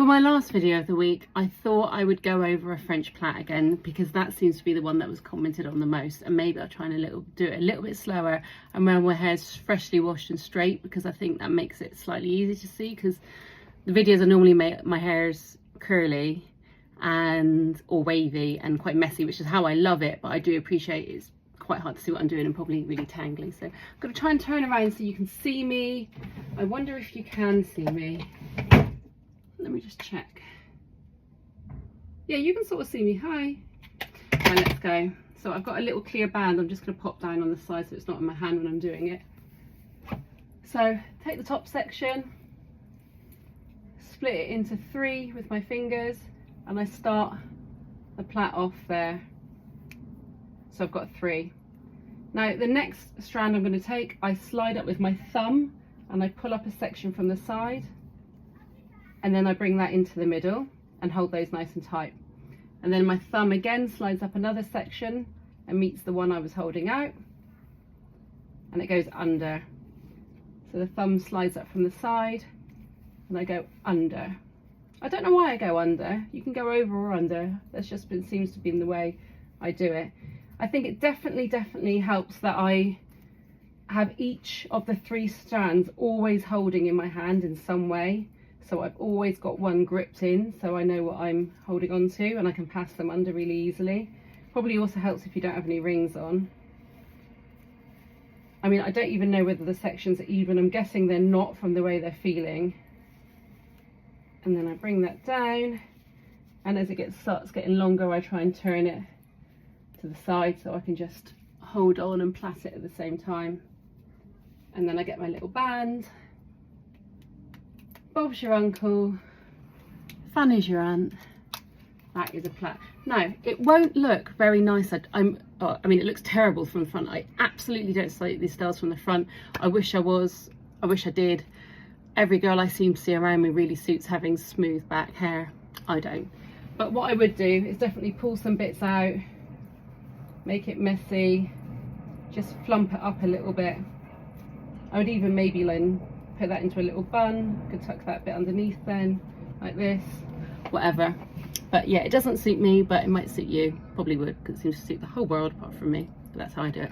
For my last video of the week, I thought I would go over a French plait again because that seems to be the one that was commented on the most, and maybe I'll try and do it a little bit slower and when my hair's freshly washed and straight, because I think that makes it slightly easier to see, because the videos I normally make, my hair's curly or wavy and quite messy, which is how I love it, but I do appreciate it's quite hard to see what I'm doing and probably really tangly. So I'm going to try and turn around so you can see me. I wonder if you can see me. Let me just check. Yeah, you can sort of see me. Hi. Right, let's go. So I've got a little clear band. I'm just going to pop down on the side so it's not in my hand when I'm doing it. So take the top section, split it into 3 with my fingers, and I start the plait off there. So I've got 3. Now the next strand I'm going to take, I slide up with my thumb and I pull up a section from the side, and then I bring that into the middle and hold those nice and tight. And then my thumb again slides up another section and meets the one I was holding out, and it goes under. So the thumb slides up from the side and I go under. I don't know why I go under. You can go over or under. That's just seems to be the way I do it. I think it definitely helps that I have each of the 3 strands always holding in my hand in some way. So I've always got one gripped in, so I know what I'm holding on to and I can pass them under really easily. Probably also helps if you don't have any rings on. I mean, I don't even know whether the sections are even. I'm guessing they're not from the way they're feeling. And then I bring that down, and as it starts getting longer, I try and turn it to the side so I can just hold on and plait it at the same time. And then I get my little band. Bob's your uncle, fun is your aunt. That is a plait. Now, it won't look very nice. I mean, it looks terrible from the front. I absolutely don't like these styles from the front. I wish I did. Every girl I seem to see around me really suits having smooth back hair. I don't. But what I would do is definitely pull some bits out, make it messy, just flump it up a little bit. I would even maybe then put that into a little bun. Could tuck that bit underneath then, like this, whatever. But yeah, it doesn't suit me, but it might suit you. Probably would, because it seems to suit the whole world apart from me. But that's how I do it.